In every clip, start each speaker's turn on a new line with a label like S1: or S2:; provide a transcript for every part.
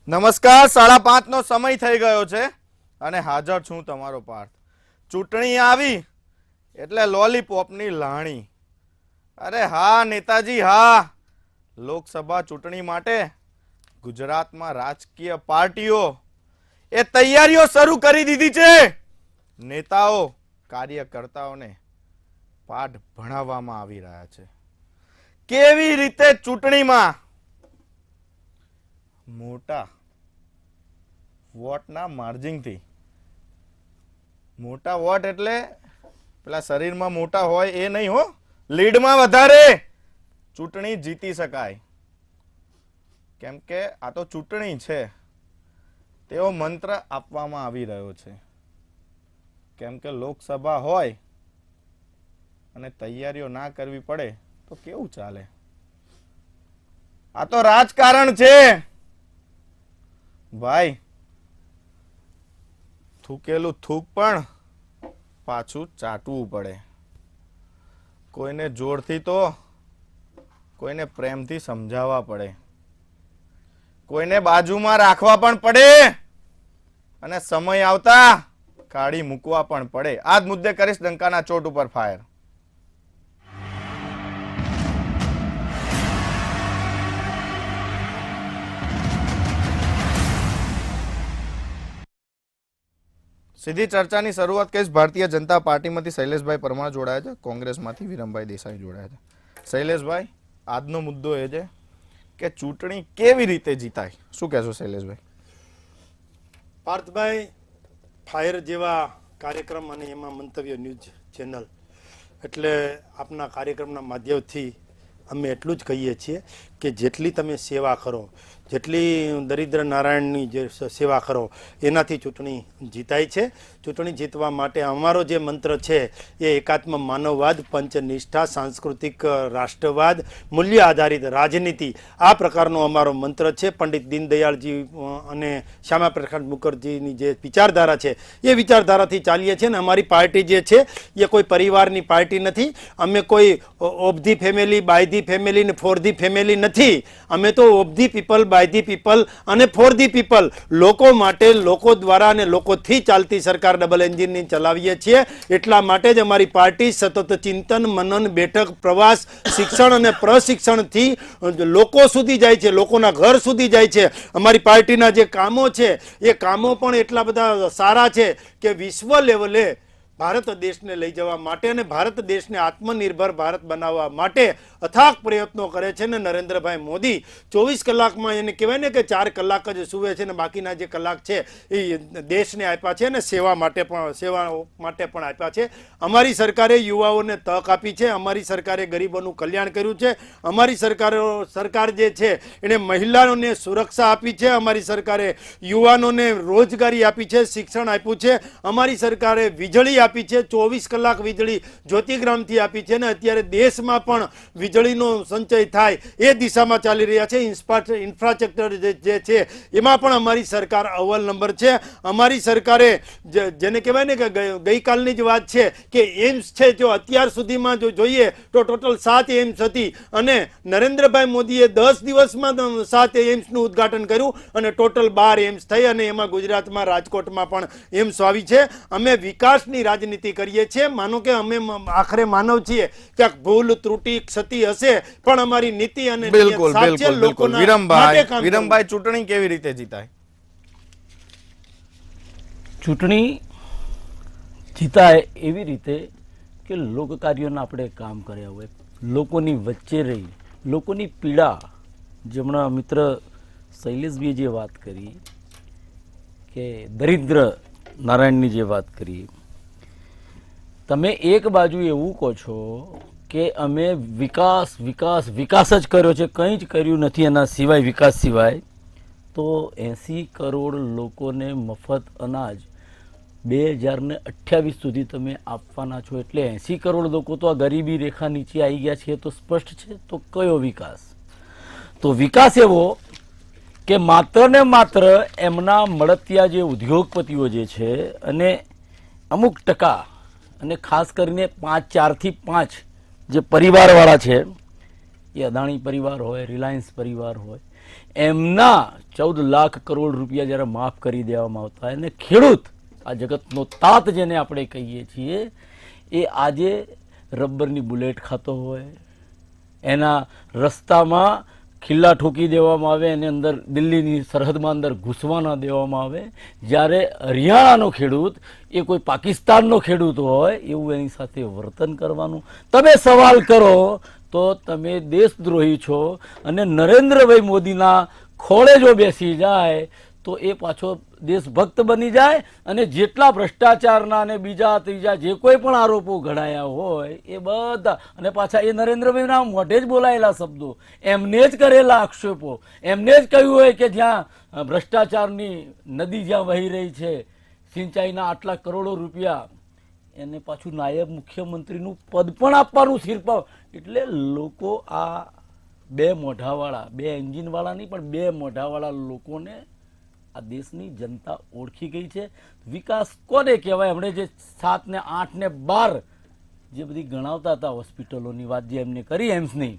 S1: નમસ્કાર 5:30 નો સમય થઈ ગયો છે અને હાજર છું તમારો પાર્થ. ચૂંટણી આવી એટલે લોલીપોપની લાણી. અરે હા નેતાજી હા, લોકસભા ચૂંટણી માટે ગુજરાતમાં રાજકીય પાર્ટીઓ એ તૈયારીઓ શરૂ કરી દીધી છે. નેતાઓ કાર્યકર્તાઓને પાઠ ભણાવવામાં આવી રહ્યા છે. કેવી રીતે ચૂંટણીમાં મોટા વોટના માર્જિનથી, મોટા વોટ એટલે પેલા શરીરમાં મોટા હોય એ નહીં હો, લીડમાં વધારે ચૂંટણી જીતી શકાય. કેમ કે આ તો ચૂંટણી છે તેવો મંત્ર આપવામાં આવી રહ્યો છે. કેમ કે લોકસભા હોય અને તૈયારીઓ ના કરવી પડે તો કેવું ચાલે? આ તો રાજકારણ છે ભાઈ. થૂકેલું થૂક પણ પાછું ચાટવું પડે. કોઈને જોરથી તો કોઈને પ્રેમથી સમજાવવા પડે, કોઈને બાજુમાં રાખવા પણ પડે અને સમય આવતા કાઢી મૂકવા પણ પડે. આ જ મુદ્દે કરીશ ડંકાના ચોટ ઉપર ફાયર. સીધી ચર્ચાની શરૂઆત કરીશ. ભારતીય જનતા પાર્ટીમાંથી શૈલેષભાઈ પરમાર જોડાયા છે, કોંગ્રેસમાંથી વિરમભાઈ દેસાઈ જોડાયા છે. શૈલેષભાઈ, આજનો મુદ્દો એ છે કે ચૂંટણી કેવી રીતે જીતાય, શું કહેશો શૈલેષભાઈ?
S2: પાર્થભાઈ, ફાયર જેવા કાર્યક્રમ અને એમાં મંતવ્ય ન્યૂઝ ચેનલ એટલે આપના કાર્યક્રમના માધ્યમથી અમે એટલું જ કહીએ છીએ કે જેટલી તમે સેવા કરો, જેટલી દરિદ્ર નારાયણની જે સેવા કરો એનાથી ચૂંટણી જીતાય છે. ચૂંટણી જીતવા માટે અમારો જે મંત્ર છે એ એકાત્મ માનવવાદ, પંચનિષ્ઠા, સાંસ્કૃતિક રાષ્ટ્રવાદ, મૂલ્ય આધારિત રાજનીતિ, આ પ્રકારનો અમારો મંત્ર છે. પંડિત દીનદયાળજી અને શ્યામા પ્રસાદ મુખર્જીની જે વિચારધારા છે એ વિચારધારાથી ચાલીએ છીએ. ને અમારી પાર્ટી જે છે એ કોઈ પરિવારની પાર્ટી નથી. અમે કોઈ of the family, by the family ને ફોર ધી ફેમિલી નથી. અમે તો of the people, by the people અને ફોર ધી પીપલ, લોકો માટે, લોકો દ્વારા અને લોકોથી ચાલતી સરકાર ડબલ એન્જિનની ચલાવીએ છીએ. એટલા માટે જ અમારી પાર્ટી સતત ચિંતન, મનન, બેઠક, પ્રવાસ, શિક્ષણ અને પ્રશિક્ષણથી લોકો સુધી જાય છે, લોકોના ઘર સુધી જાય છે. અમારી પાર્ટીના જે કામો છે એ કામો પણ એટલા બધા સારા છે કે વિશ્વ લેવલે ભારત દેશને લઈ જવા માટે અને ભારત દેશને આત્મનિર્ભર ભારત બનાવવા માટે અથાગ પ્રયત્નો કરે છે. ને નરેન્દ્રભાઈ મોદી 24 કલાકમાં એને કહેવાય ને કે 4 કલાક જ સૂવે છે ને બાકીના જે કલાક છે એ દેશને આપ્યા છે અને સેવા માટે પણ આપ્યા છે. અમારી સરકારે યુવાઓને તક આપી છે. અમારી સરકારે ગરીબોનું કલ્યાણ કર્યું છે. અમારી સરકાર જે છે એણે મહિલાઓને સુરક્ષા આપી છે. અમારી સરકારે યુવાનોને રોજગારી આપી છે, શિક્ષણ આપ્યું છે. અમારી સરકારે વીજળી આપી છે, 24 કલાક વીજળી જ્યોતિગ્રામથી આપી છે. ને અત્યારે દેશમાં પણ વીજળીનો સંચય થાય એ દિશામાં ચાલી રહ્યા છે. ઇન્ફ્રાસ્ટ્રક્ચર જે છે એમાં પણ અમારી સરકાર અવ્વલ નંબર છે. અમારી સરકારે જેને કહેવાય ને કે ગઈકાલની જ વાત છે કે એમ્સ છે, જો અત્યાર સુધીમાં જો જોઈએ તો ટોટલ 7 એમ્સ હતી અને નરેન્દ્રભાઈ મોદીએ 10 દિવસમાં 7 એમ્સનું ઉદ્ઘાટન કર્યું અને ટોટલ 12 એમ્સ થઈ અને એમાં ગુજરાતમાં રાજકોટમાં પણ એમ્સ આવી છે. અમે વિકાસની રાજનીતિ કરીએ છીએ. માનો કે અમે આખરે માનવ છીએ, ક્યાંક ભૂલ ત્રુટી ક્ષતિ હશે પણ અમારી નીતિ અને
S1: વિરમભાઈ, ચૂંટણી કેવી રીતે જીતાય?
S3: ચૂંટણી જીતાય એવી રીતે કે લોક કાર્યોના આપણે કામ કર્યા હોય, લોકોની વચ્ચે રહી, લોકોની પીડા, જેમના મિત્ર શૈલેષભાઈએ જે વાત કરી કે દરિદ્ર નારાયણની જે વાત કરી, તમે એક બાજુ એવું કહો છો કે અમે વિકાસ વિકાસ વિકાસ જ કર્યો છે, કંઈ જ કર્યું નથી એના સિવાય, વિકાસ સિવાય. તો 80 કરોડ લોકોને મફત અનાજ 2028 સુધી તમે આપવાના છો, એટલે 80 કરોડ લોકો તો આ ગરીબી રેખા નીચે આવી ગયા છે તો સ્પષ્ટ છે. તો કયો વિકાસ? તો વિકાસ એવો કે માત્ર ને માત્ર એમના મળતિયા જે ઉદ્યોગપતિઓ જે છે અને અમુક ટકા અને ખાસ કરીને 4 થી 5 જે પરિવારવાળા છે, એ અદાણી પરિવાર હોય, રિલાયન્સ પરિવાર હોય, એમના 14 લાખ કરોડ રૂપિયા જ્યારે માફ કરી દેવામાં આવતા અને ખેડૂત આ જગતનો તાત જેને આપણે કહીએ છીએ એ આજે રબરની બુલેટ ખાતો હોય, એના રસ્તામાં ખિલ્લા ઠોકી દેવામાં આવે, એની અંદર દિલ્હીની સરહદમાં અંદર ઘૂસવા ન દેવામાં આવે, જ્યારે હરિયાણાનો ખેડૂત એ કોઈ પાકિસ્તાનનો ખેડૂત હોય એવું એની સાથે વર્તન કરવાનું. તમે સવાલ કરો તો તમે દેશદ્રોહી છો. અને નરેન્દ્રભાઈ મોદીના ખોળે જો બેસી જાય તો એ પાછો દેશભક્ત બની જાય અને જેટલા ભ્રષ્ટાચારના અને બીજા ત્રીજા જે કોઈ પણ આરોપો ઘડાયા હોય એ બધા, અને પાછા એ નરેન્દ્રભાઈના મોઢે જ બોલાયેલા શબ્દો, એમને જ કરેલા આક્ષેપો, એમને જ કહ્યું હોય કે જ્યાં ભ્રષ્ટાચારની નદી જ્યાં વહી રહી છે, સિંચાઈના આટલા કરોડો રૂપિયા, એને પાછું નાયબ મુખ્યમંત્રીનું પદ પણ આપવાનું શિરપાવ. એટલે લોકો આ બે મોઢાવાળા, બે એન્જિનવાળા નહીં પણ બે મોઢાવાળા લોકોને આ દેશની જનતા ઓળખી ગઈ છે. વિકાસ કોને કહેવાય? હમણે જે 7 ને 8 ને 12 જે બધી ગણાવતા હતા હોસ્પિટલોની વાત જે એમને કરી એમ્સની,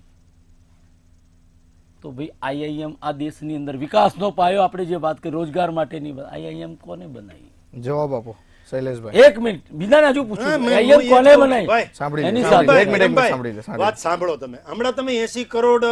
S3: તો ભાઈ આઈઆઈએમ આ દેશની અંદર વિકાસનો પાયો, આપણે જે વાત કરી રોજગાર માટેની, આઈઆઈએમ કોને બનાવી?
S1: જવાબ આપો શૈલેષભાઈ.
S3: એક મિનિટ, બીજાને હજુ પૂછું, આઈઆઈએમ કોને બનાવી?
S1: સાંભળી
S3: એની
S1: લે,
S3: સાથે
S1: એક મિનિટ સાંભળી લે.
S2: વાત સાંભળો તમે. હમણાં તમે 80 કરોડ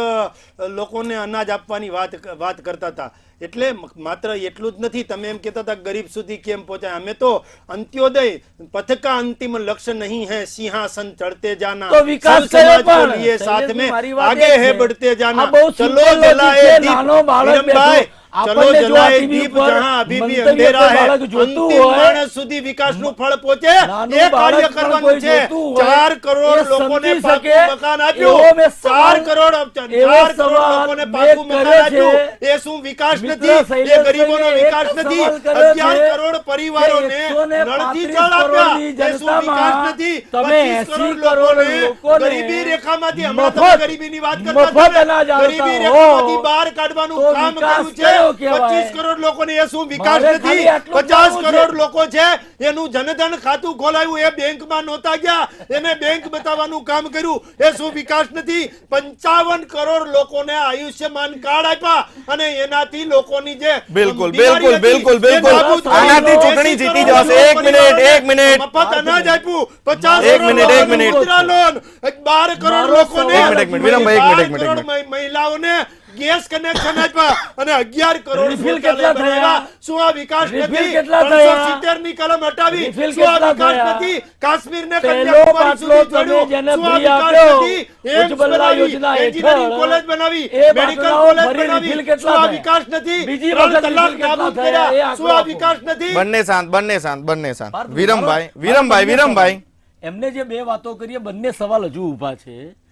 S2: લોકોને અનાજ આપવાની વાત કરતા હતા. એટલે માત્ર એટલું જ નથી, તમે એમ કહેતા હતા ગરીબ સુધી કેમ પહોંચાય. અમે તો અંત્યોદય પથ કા અંતિમ લક્ષ્ય નહીં है सिंहासन चढ़ते जाना,
S3: तो विकास
S2: सब समाज को
S3: करो
S2: लिए
S3: पण।
S2: साथ में
S3: मारी बात
S2: आगे
S3: एक
S2: है
S3: है।
S2: बढ़ते जाना.
S3: આ બહુ
S2: चलो
S3: simple
S2: जलाए
S3: logic છે.
S2: दीप,
S3: નાનો બાળક
S2: વિરમભાઈ,
S3: બેઠો,
S2: चलो
S3: આપણને જો આ
S2: जलाए
S3: TV
S2: दीप
S3: પર
S2: जहां अभी भी
S3: મંતવ્ય
S2: अंधेरा है,
S3: બાળક જોતું
S2: अंतिम
S3: હોય,
S2: માણસ સુધી વિકાસનું ફળ પહોંચે
S3: નાનું
S2: એ
S3: બાળક
S2: કાર્ય
S3: પણ
S2: કરવાનું
S3: કોઈ
S2: છે.
S3: જોતું હોય,
S2: 4 કરોડ
S3: એ
S2: લોકોને
S3: સમજી
S2: પાકું
S3: શકે
S2: મકાન
S3: એવો
S2: આપ્યું.
S3: મેં
S2: 4
S3: સવાલ-
S2: કરોડ
S3: એવો
S2: 4 કરોડ
S3: સવાલ
S2: લોકોને
S3: મેં
S2: પાકું મકાન
S3: કર્યો છે.
S2: આપ્યું. એ શું વિકાસ
S3: મિત્ર
S2: નથી? એ
S3: શૈલેષભાઈએ
S2: ગરીબોનો
S3: એક
S2: વિકાસ
S3: જ
S2: નથી?
S3: સવાલ કર્યો
S2: 11
S3: છે
S2: કરોડ પરિવારોને
S3: કે 135
S2: નળથી જળ આપ્યા.
S3: કરોડની
S2: એ શું વિકાસ
S3: જનતામાં
S2: નથી?
S3: તમે
S2: 25
S3: 80
S2: કરોડ
S3: કરોડ
S2: લોકોને
S3: લોકોને
S2: ગરીબી રેખામાંથી, હમણાં
S3: મફત-
S2: તમે ગરીબીની વાત કરતા
S3: મફત
S2: હતા ને,
S3: અનાજ આવતા
S2: ગરીબી
S3: હો,
S2: રેખામાંથી બહાર કાઢવાનું
S3: તો
S2: કામ
S3: વિકાસ
S2: કર્યું છે.
S3: કયો કહેવાય?
S2: 25 કરોડ લોકોને એ શું વિકાસ
S3: મારે
S2: નથી?
S3: ખાલી આટલું
S2: 50
S3: જાણવું છે.
S2: કરોડ લોકો છે એનું જનધન ખાતું ખોલાવ્યું, એ બેંકમાં નહોતા ગયા, એને બેંક બતાવવાનું કામ કર્યું. એ શું વિકાસ નથી? 55 કરોડ લોકોને આયુષ્યમાન કાર્ડ આપ્યા અને એનાથી લોકોની જે
S1: બિલકુલ,
S2: બીમારી
S1: બિલકુલ,
S2: હતી,
S1: બિલકુલ,
S2: એ
S1: બિલકુલ.
S2: નાબૂદ થઈ.
S1: આનાથી ચૂંટણી
S2: 80
S1: જીતી
S2: કરોડ
S1: જશે. એક
S2: લોકોને
S1: મિનિટ, એક મિનિટ.
S2: મફત અનાજ આપ્યું. 50
S1: એક
S2: કરોડ
S1: મિનિટ, એક
S2: લોકોને
S1: મિનિટ.
S2: મુદ્રા લોન, 12 કરોડ
S3: મારો
S2: લોકોને,
S3: સવાલ-
S1: એક મિનિટ, વિરમભાઈ, એક મિનિટ, એક
S2: 12
S1: મિનિટ.
S2: કરોડ મહિલાઓને ગેસ કનેક્શન આપ્યા અને 11 કરોડ
S3: રિફિલ
S2: શૌચાલય
S3: કેટલા થયા?
S2: બનાવ્યા. શું આ વિકાસ
S3: રિફિલ
S2: નથી?
S3: કેટલા થયા?
S2: 370 ની કલમ હટાવી.
S3: રિફિલ
S2: શું આ
S3: કેટલા
S2: વિકાસ
S3: થયા?
S2: નથી? કાશ્મીરને
S3: પહેલો
S2: કન્યાકુમારી
S3: બાટલો
S2: સુધી
S3: તમે
S2: જોડ્યું.
S3: જેને
S2: શું આ
S3: ફ્રી
S2: વિકાસ
S3: આપ્યો,
S2: નથી? એમ્સ
S3: ઉજ્જવલા
S2: બનાવી,
S3: યોજના
S2: એન્જિનિયરિંગ
S3: હેઠળ
S2: કોલેજ બનાવી,
S3: એ
S2: મેડિકલ
S3: બાટલાઓ
S2: કોલેજ
S3: ફરી
S2: બનાવી.
S3: રિફિલ કેટલા
S2: શું આ
S3: થયા?
S2: વિકાસ નથી?
S3: બીજી
S2: 3
S3: વખત
S2: તલાક
S3: રિફિલ કેટલા
S2: નાબૂદ
S3: થયા?
S2: કર્યા.
S3: એ
S2: શું આ
S3: આંકડો
S2: વિકાસ નથી?
S1: બંને શાંત, બંને શાંત, બંને શાંત.
S3: પાર્થ,
S1: વિરમભાઈ,
S3: મારો-
S1: વિરમભાઈ, વિરમભાઈ.
S3: એમને જે બે વાતો કરી, બંને સવાલ હજુ ઊભા છે.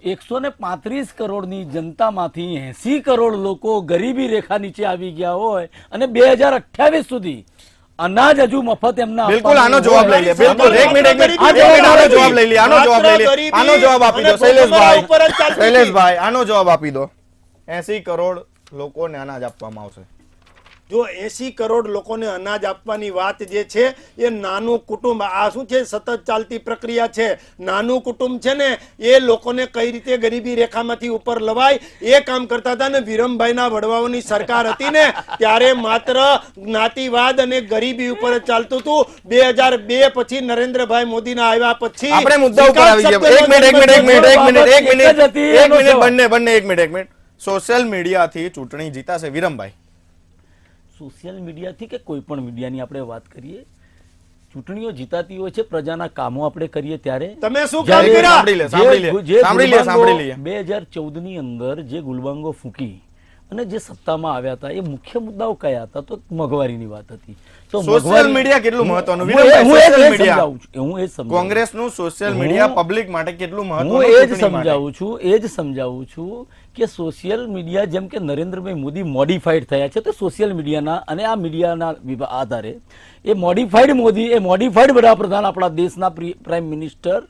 S3: 135 કરોડની જનતામાંથી 80 કરોડ લોકો ગરીબી રેખા નીચે આવી ગયા હોય અને 2028 સુધી અનાજ હજુ મફત એમના
S1: બિલકુલ, આનો
S3: આપવાનું
S1: જવાબ
S3: હોય.
S1: લઈ લે. બિલકુલ, એક મિનિટ, એક મિનિટ.
S2: આ
S1: એક મિનિટ, આનો જવાબ લઈ લે. આનો
S2: માત્ર
S1: જવાબ લઈ લે.
S2: ગરીબી
S1: આનો જવાબ આપી દો
S2: અને
S1: શૈલેષભાઈ.
S2: ઉપર જ ચાલતી હતી.
S1: શૈલેષભાઈ, આનો જવાબ આપી દો. 80 કરોડ લોકોને અનાજ આપવામાં આવશે.
S2: જો 80 કરોડ લોકોને અનાજ આપવાની વાત જે છે એ નાનું કુટુંબ, આ શું છે, સતત ચાલતી પ્રક્રિયા છે. નાનું કુટુંબ છે ને એ લોકોને કઈ રીતે ગરીબી રેખામાંથી ઉપર લવાય એ કામ કરતા હતા. ને વિરમભાઈના વડવાઓની સરકાર હતી ને ત્યારે માત્ર જ્ઞાતિવાદ અને ગરીબી ઉપર જ ચાલતું હતું. 2002 પછી નરેન્દ્રભાઈ મોદીના આવ્યા પછી
S1: આપણે મુદ્દા ઉપર આવી ગયા. એક મિનિટ, એક મિનિટ, એક મિનિટ, એક મિનિટ, એક મિનિટ, એક મિનિટ, બંને એક મિનિટ, એક મિનિટ. સોશિયલ મીડિયાથી ચૂંટણી જીતાશે વિરમભાઈ?
S3: સોશિયલ મીડિયાથી કે કોઈ પણ મીડિયાની આપણે વાત કરીએ, ચૂંટણીઓ જીતાતી હોય છે પ્રજાના કામો આપણે કરીએ ત્યારે.
S2: તમે શું કામ
S3: જ્યારે
S2: કર્યા?
S1: સાંભળી લે, સાંભળી લે,
S3: જે
S1: સાંભળી લે, સાંભળી લે.
S3: 2014 ની અંદર જે ગુલબાંગો ફૂંકી અને જે સત્તામાં આવ્યા હતા એ મુખ્ય મુદ્દાઓ કયા હતા? તો મોંઘવારીની વાત હતી. તો
S1: સોશિયલ મીડિયા કેટલું મહત્વનું?
S3: હું
S1: વિરમભાઈ,
S3: એ
S1: સોશિયલ
S3: જ
S1: મીડિયા,
S3: સમજાવું છું. હું એ જ સમજાવું છું.
S1: કોંગ્રેસનું સોશિયલ મીડિયા પબ્લિક માટે કેટલું મહત્વનું?
S3: હું એ જ
S1: ચૂંટણી માટે?
S3: સમજાવું છું કે સોશિયલ મીડિયા જેમ કે નરેન્દ્રભાઈ મોદી મોડિફાઈડ થયા છે તો સોશિયલ મીડિયાના અને આ મીડિયાના આધારે એ મોડિફાઈડ મોદી, એ મોડિફાઈડ વડાપ્રધાન આપણા દેશના પ્રાઇમ મિનિસ્ટર,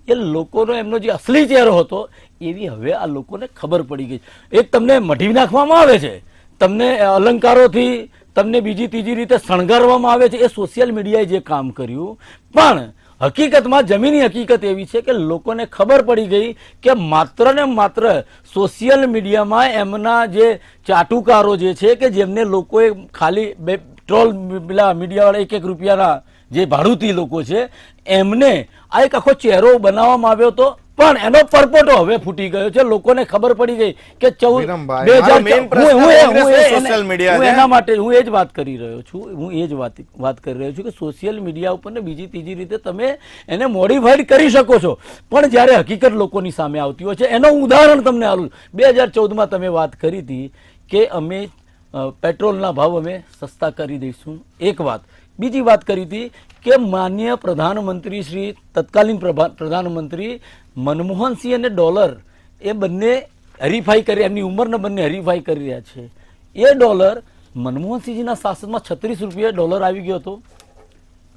S3: એ લોકોનો એમનો જે અસલી ચહેરો હતો એવી હવે આ લોકોને ખબર પડી ગઈ. એક તમને મઢી નાખવામાં આવે છે, તમને અલંકારોથી તમને બીજી ત્રીજી રીતે શણગારવામાં આવે છે. એ સોશિયલ મીડિયાએ જે કામ કર્યું, પણ હકીકતમાં જમીની હકીકત એવી છે કે લોકોને ખબર પડી ગઈ કે માત્ર ને માત્ર સોશિયલ મીડિયામાં એમના જે ચાટુકારો જે છે કે જેમને લોકોએ ખાલી ટ્રોલ પેલા મીડિયાવાળા 1-1 રૂપિયાના જે ભાડુતી લોકો છે એમને આ એક આખો ચહેરો બનાવવામાં આવ્યો હતો, પણ એનો પરપોટો હવે ફૂટી ગયો છે. લોકોને ખબર પડી ગઈ કે
S1: વિરમભાઈ, મારો main પ્રશ્ન કોંગ્રેસનો social media છે.
S3: એના માટે હું એ જ વાત કરી રહ્યો છું. હું એ જ વાત કરી રહ્યો છું કે સોશિયલ મીડિયા ઉપર ને બીજી ત્રીજી રીતે તમે એને મોડિફાઈડ કરી શકો છો, પણ જ્યારે હકીકત લોકોની સામે આવતી હોય છે. એનું ઉદાહરણ તમને આલું. 2014માં તમે વાત કરી હતી કે અમે પેટ્રોલના ભાવ અમે સસ્તા કરી દઈશું, એક વાત. બીજી વાત કરી હતી કે માન્ય પ્રધાનમંત્રી શ્રી તત્કાલીન પ્રધાનમંત્રી મનમોહનસિંહ અને ડોલર એ બંને હરીફાઈ કરી, એમની ઉંમરના બંને હરીફાઈ કરી રહ્યા છે. એ ડોલર મનમોહનસિંહજીના શાસનમાં 36 રૂપિયા ડોલર આવી ગયો હતો.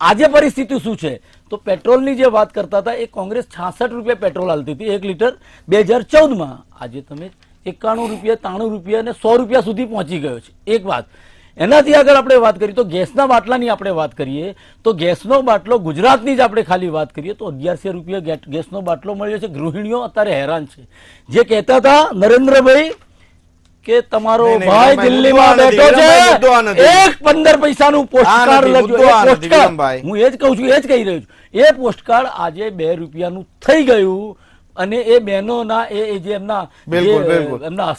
S3: આજે પરિસ્થિતિ શું છે? તો પેટ્રોલની જે વાત કરતા હતા એ કોંગ્રેસ 66 રૂપિયા પેટ્રોલ હાલતી હતી 1 લીટર 2014માં. આજે તમે 91 રૂપિયા 93 રૂપિયા અને 100 રૂપિયા સુધી પહોંચી ગયો છે, એક વાત. એનાથી આગળ આપણે વાત કરીએ તો ગેસના બાટલાની આપણે વાત કરીએ તો ગેસનો બાટલો ગુજરાતની જ આપણે ખાલી વાત કરીએ તો 1100 રૂપિયા ગેસનો બાટલો મળ્યો છે. ગૃહિણીઓ અત્યારે હેરાન છે. જે કહેતા હતા નરેન્દ્રભાઈ કે તમારો ભાઈ દિલ્હીમાં બેઠો છે, 15 પૈસાનું પોસ્ટકાર્ડ લખજો. હું એ જ કહું છું, એ જ કહી રહ્યો છું. એ પોસ્ટકાર્ડ આજે 2 રૂપિયાનું થઈ ગયું અને એ બહેનોના એ જે એમના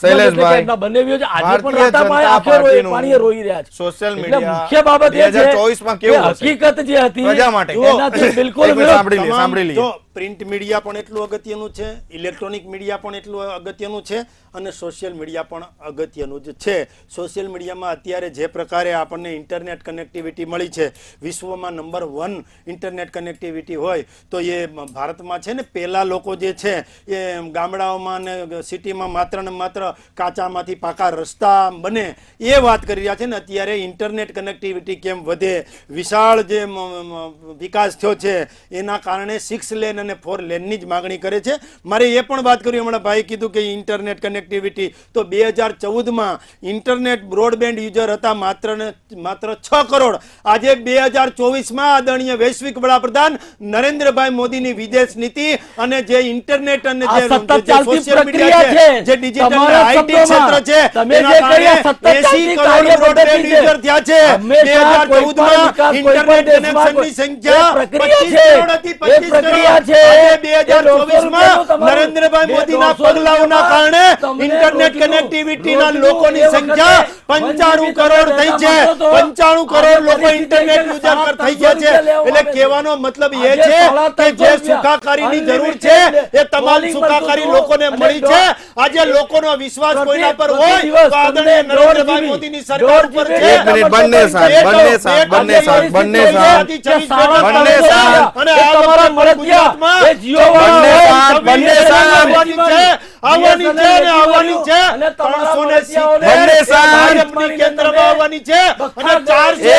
S3: શૈલેષભાઈ બનાવ્યો છે આજે પણ રાતામાં આંખે પાણીએ રોઈ રહ્યા છે.
S1: સોશિયલ
S3: એટલે
S1: મીડિયા
S3: મુખ્ય બાબત એ છે
S1: 2024માં કેવું
S3: કે
S1: હશે?
S3: હકીકત જે હતી
S1: પ્રજા માટે.
S3: એનાથી બિલકુલ
S1: એક મિનિટ
S3: વિરોધ.
S1: સાંભળી લઈએ, સાંભળી લઈએ.
S2: જો પ્રિન્ટ મીડિયા પણ એટલું અગત્યનું છે, ઇલેક્ટ્રોનિક મીડિયા પણ એટલું અગત્યનું છે અને સોશિયલ મીડિયા પણ અગત્યનું જ છે. સોશિયલ મીડિયામાં અત્યારે જે પ્રકારે આપણને ઇન્ટરનેટ કનેક્ટિવિટી મળી છે, વિશ્વમાં નંબર 1 ઇન્ટરનેટ કનેક્ટિવિટી હોય તો એ ભારતમાં છે ને. પહેલા લોકો જે છે એ ગામડાઓમાં ને સિટીમાં માત્ર ને માત્ર કાચામાંથી પાકા રસ્તા બને એ વાત કરી રહ્યા છે ને. અત્યારે ઇન્ટરનેટ કનેક્ટિવિટી કેમ વધે, વિશાળ જે વિકાસ થયો છે એના કારણે 6 લેન અને 4 લેનની જ માગણી કરે છે. મારે એ પણ વાત કરી, હમણાં ભાઈ કીધું કે ઇન્ટરનેટ કનેક્ટિવિટી, તો 2014માં ઇન્ટરનેટ બ્રોડબેન્ડ યુઝર હતા માત્ર 6 કરોડ. આજે 2024માં આદરણીય વૈશ્વિક વડાપ્રધાન નરેન્દ્રભાઈ મોદીની વિદેશ નીતિ અને જે ઇન્ટરનેટ અને જે સોશિયલ મીડિયા છે, જે ડિજિટલ આઈટી ક્ષેત્ર છે, એના કારણે 80 કરોડ બ્રોડબેન્ડ યુઝર થયા છે. 2014માં ઇન્ટરનેટ કનેક્શનની સંખ્યા 25 કરોડ હતી, 25 કરોડ. આજે 2024માં નરેન્દ્રભાઈ મોદીના પગલાઓના કારણે ઇન્ટરનેટ કનેક્ટિવિટીના લોકોની સંખ્યા 95 કરોડ થઈ છે. 95 કરોડ લોકો ઇન્ટરનેટ યુઝર થઈ ગયા છે. એટલે કહેવાનો મતલબ એ છે કે જે સુખાકારીની જરૂર છે એ તમામ સુખાકારી લોકોને મળી છે. આજે લોકોનો વિશ્વાસ કોઈના પર હોય તો આદરણીય નરેન્દ્રભાઈ મોદીની સરકાર ઉપર છે.
S1: એક મિનિટ, બંને સાથ અને આ વખત ગુજરાતમાં આવવાની છે ને આવવાની છે. 370 કેન્દ્રમાં આવવાની છે અને 400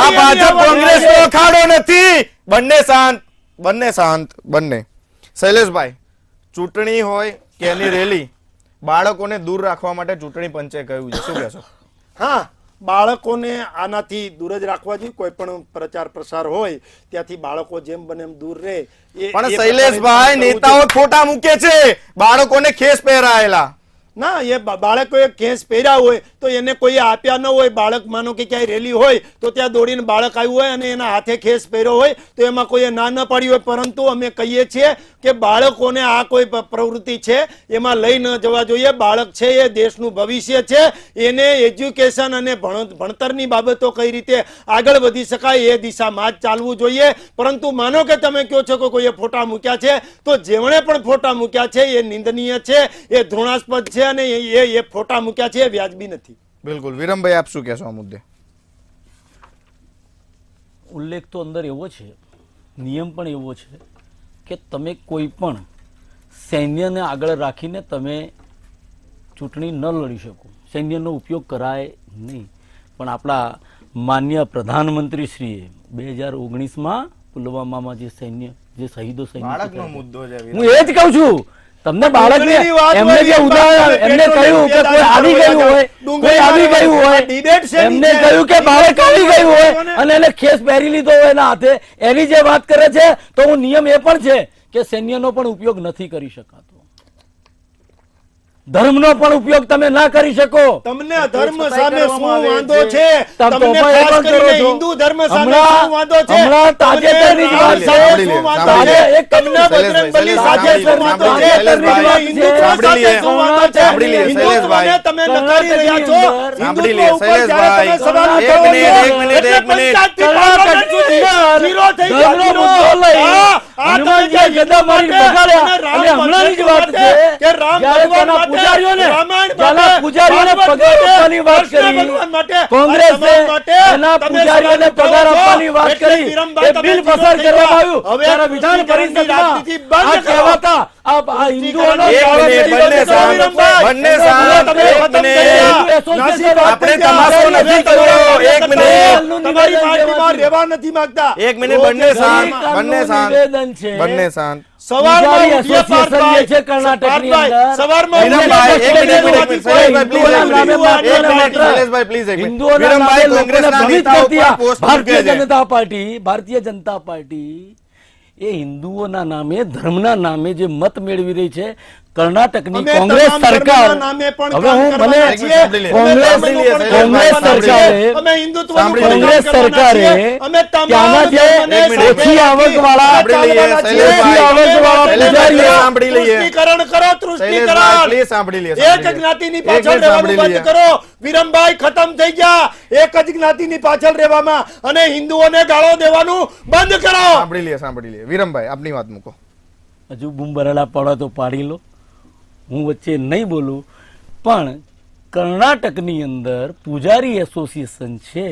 S1: આ ભાજપ કોંગ્રેસનો અખાડો નથી. બંને શાંત, બંને શાંત, બંને. શૈલેષભાઈ, ચૂંટણી હોય કે એની રેલી, બાળકોને દૂર રાખવા માટે ચૂંટણી પંચે કહ્યું છે, શું કહેશો?
S2: હા, બાળકોને આનાથી દૂર જ રાખવા જોઈએ. કોઈ પણ પ્રચાર પ્રસાર હોય ત્યાંથી બાળકો જેમ બને એમ દૂર રહે.
S1: પણ શૈલેષભાઈ, નેતાઓ ફોટા મૂકે છે બાળકોને ખેસ પહેરાયેલા.
S2: ના, એ બાળકોએ કેસ પહેર્યા હોય તો એને કોઈ આપ્યા ન હોય. બાળક માનો કે ક્યાંય રેલી હોય તો ત્યાં દોડીને બાળક આવ્યું હોય અને એના હાથે ખેસ પહેર્યો હોય તો એમાં કોઈએ ના ન પાડી હોય. પરંતુ અમે કહીએ છીએ કે બાળકોને આ કોઈ પ્રવૃત્તિ છે એમાં લઈ ન જવા જોઈએ. બાળક છે એ દેશનું ભવિષ્ય છે. એને એજ્યુકેશન અને ભણતરની બાબતો કઈ રીતે આગળ વધી શકાય એ દિશામાં જ ચાલવું જોઈએ. પરંતુ માનો કે તમે કહો છો કે કોઈએ ફોટા મૂક્યા છે, તો જેમણે પણ ફોટા મૂક્યા છે એ નિંદનીય છે, એ ધૃણાસ્પદ છે અને એ ફોટા મૂક્યા છે એ વ્યાજબી નથી.
S1: બિલકુલ. વિરમભાઈ, આપ શું કહેશો આ મુદ્દે?
S3: ઉલ્લેખ તો અંદર એવો છે, નિયમ પણ એવો છે કે તમે કોઈ પણ સૈન્યને આગળ રાખીને તમે ચૂંટણી ન લડી શકો. સૈન્યનો ઉપયોગ કરાય નહીં. પણ આપણા માન્ય પ્રધાનમંત્રીશ્રીએ 2019માં પુલવામામાં જે સૈન્ય, જે શહીદો
S1: બાળકનો મુદ્દો છે.
S3: હું એ જ કહું છું તમને બાળકને
S2: ડુંગળીની વાત
S3: એમને
S2: હોય,
S3: જે ઉદાહરણ
S2: તમે
S3: એમને
S2: પેટ્રોલ
S3: કહ્યું કે
S2: રૂપિયા
S3: કોઈ આવી ગયું હોય,
S2: ડુંગળી
S3: કોઈ આવી ગયું હોય,
S2: ડિબેટ શેની
S3: એમને
S2: છે?
S3: કહ્યું કે બાળક આવી ગયું હોય
S2: લોકોને-
S3: અને એને ખેસ પહેરી લીધો હોય એના હાથે, એની જે વાત કરે છે, તો હું નિયમ એ પણ છે કે સૈન્યનો પણ ઉપયોગ નથી કરી શકાતો, ધર્મનો પણ ઉપયોગ તમે ના કરી શકો.
S2: તમને ધર્મ
S3: છતાંય
S2: સામે શું
S3: કરવામાં આવે
S2: વાંધો
S3: છે.
S2: છે?
S3: તમે
S2: તમને
S3: તો એ
S2: ખાસ
S3: પણ કરો
S2: કરીને
S3: છો.
S2: હિન્દુ ધર્મ સામે
S3: હમણાં-
S2: શું વાંધો છે?
S3: હમણાં તાજેતરની જ વાત
S2: તમને
S3: છે.
S2: રામ શું વાંધો છે?
S3: એક
S2: તમને બજરંગબલી સાથે શું વાંધો છે? તમને હિન્દુત્વ સાથે શું વાંધો છે?
S1: સાંભળી લઈએ,
S2: હિન્દુત્વને તમે નકારી રહ્યા છો.
S1: સાંભળી
S2: હિન્દુત્વ
S1: લઈએ,
S2: ઉપર જ્યારે
S1: શૈલેષભાઈ.
S2: તમે સવાલ
S1: એક
S2: કરો
S1: મિનિટ,
S2: છો,
S1: એક મિનિટ,
S2: એટલે
S1: એક મિનિટ.
S2: પંચાયતથી પાર્લામેન્ટ સુધી જીરો થઈ ગયો,
S3: ધર્મનો
S2: જીરો.
S3: મુદ્દો લઈ
S2: આ તમે જે
S3: હનુમાનજીએ
S2: હિન્દુ
S3: ગદા મારી
S2: માટે
S3: બગાડ્યા.
S2: અને રામ
S3: અને હમણાંની જ વાત
S2: માટે
S3: છે
S2: કે રામ
S3: જ્યારે
S2: ભગવાન
S3: તેના
S2: માટે,
S3: પૂજારીઓને
S2: રામાયણ
S3: ત્યાંના
S2: માટે,
S3: પૂજારીઓને
S2: ભાગવત
S3: પગાર
S2: માટે,
S3: આપવાની વાત
S2: કૃષ્ણ
S3: કરી.
S2: ભગવાન માટે,
S3: કોંગ્રેસે
S2: આ તમામ માટે
S3: એના
S2: તમે
S3: પૂજારીઓને
S2: સવાલ
S3: પગાર
S2: કરો છો.
S3: આપવાની વાત
S2: એટલે
S3: કરી.
S2: વિરમભાઈ
S3: એ
S2: તમે
S3: બિલ
S2: જીરો
S3: પસાર
S2: થઈ ગયા.
S3: કરવામાં આવ્યું.
S2: હવે
S3: ત્યારે વિધાન
S2: તૃષ્ટિકરણની રાજનીતિ
S3: પરિષદમાં
S2: બંધ
S3: આ
S2: કરો.
S3: કહેવાતા આ હિન્દુઓનો
S2: એક
S3: દાવા
S1: મિનિટ,
S3: કરી
S1: બંને
S3: દીધો.
S1: સાંભળો,
S2: વિરમભાઈ,
S1: બંને
S2: તમે
S1: સાંભળો,
S2: ખતમ
S1: એક
S2: થઈ
S1: મિનિટ.
S2: ગયા. નાસી વાત
S1: આપણે
S2: થઈ ગયા.
S1: તમાશો નથી કર્યો. એક મિનિટ.
S2: તમારી પાર્ટીમાં રહેવા નથી માંગતા.
S1: એક મિનિટ, બંને શાંત, બંને શાંત,
S3: નિવેદન છે.
S1: બંને શાંત.
S2: સવારમાં
S3: પૂજારી
S2: ઉઠીએ
S3: એસોસિએશન જે છે કર્ણાટકની
S2: પાર્થભાઈ,
S3: અંદર.
S2: સવારમાં
S1: વિરમભાઈ,
S2: ઉઠીએ
S1: એક મિનિટ, એક મિનિટ,
S2: કોઈ
S1: શૈલેષભાઈ, please, એક
S3: હિન્દુઓના
S1: મિનિટ.
S3: નામે
S1: એક મિનિટ,
S3: માત્ર
S1: શૈલેષભાઈ, please, એક મિનિટ.
S3: હિન્દુઓના
S1: વિરમભાઈ,
S3: નામે
S1: કોંગ્રેસના
S3: લોકોને ભ્રમિત
S1: નેતાઓ
S3: કરતી
S1: પર
S3: આ
S1: પોસ્ટ
S3: ભારતીય
S1: મૂકે છે.
S3: જનતા પાર્ટી એ હિન્દુઓના નામે ધર્મના નામે જે મત મેળવી રહી છે કર્ણાટકની
S2: અમે
S3: કોંગ્રેસ
S2: તમામ
S3: સરકાર,
S2: ધર્મના નામે પણ
S3: હવે
S2: કામ
S3: હું
S2: કરવાના
S3: મને
S2: છીએ.
S1: સાંભળી લે.
S3: કોંગ્રેસ
S2: અમે ધર્મનું પણ
S3: કોંગ્રેસ
S2: કામ કરવાના
S3: સરકારે
S2: છીએ. અમે હિન્દુત્વનું
S1: સાંભળી
S2: પણ
S1: લે.
S3: કોંગ્રેસ
S2: કામ કરવાના છીએ.
S3: સરકારે
S2: અમે તમામ
S3: ત્યાંના જે
S2: ધર્મને
S1: એક મિનિટ,
S2: સાથે
S3: ઓછી
S2: રાખી
S3: આવકવાળા
S1: સાંભળી લઈએ,
S2: ચાલવાના છીએ.
S1: શૈલેષભાઈ.
S2: આવકવાળા
S1: શૈલેષભાઈ,
S2: પૂજારીઓ
S1: સાંભળી લઈએ.
S2: તૃષ્ટિકરણ કરો,
S1: શૈલેષભાઈ,
S2: તૃષ્ટિકરણ.
S1: please, સાંભળી લે,
S2: એક
S1: સાંભળી લે.
S2: જ્ઞાતિની
S1: એક
S2: પાછળ
S1: મિનિટ,
S2: રહેવાનું
S1: સાંભળી
S2: બંધ
S1: લઈએ.
S2: કરો. વિરમભાઈ ખતમ થઈ ગયા. એક જ જ્ઞાતિની પાછળ રહેવામાં અને હિન્દુઓને ગાળો દેવાનું બંધ કરો.
S1: સાંભળી લે, સાંભળી લે. વિરમભાઈ, આપની વાત મૂકો.
S3: હજુ બૂમ ભરેલા પડો તો પાડી લો, હું વચ્ચે નહીં બોલું. પણ કર્ણાટકની અંદર પૂજારી એસોસિએશન છે,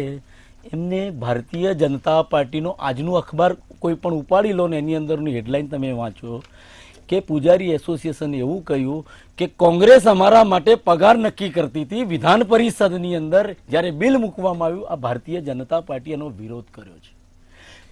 S3: એમને ભારતીય જનતા પાર્ટીનો આજનું અખબાર કોઈ પણ ઉપાડી લો ને એની અંદરની હેડલાઇન તમે વાંચો કે પૂજારી એસોસિએશને એવું કહ્યું કે કોંગ્રેસ અમારા માટે પગાર નક્કી કરતી હતી. વિધાન પરિષદની અંદર જ્યારે બિલ મૂકવામાં આવ્યું, આ ભારતીય જનતા પાર્ટી એનો વિરોધ કર્યો છે.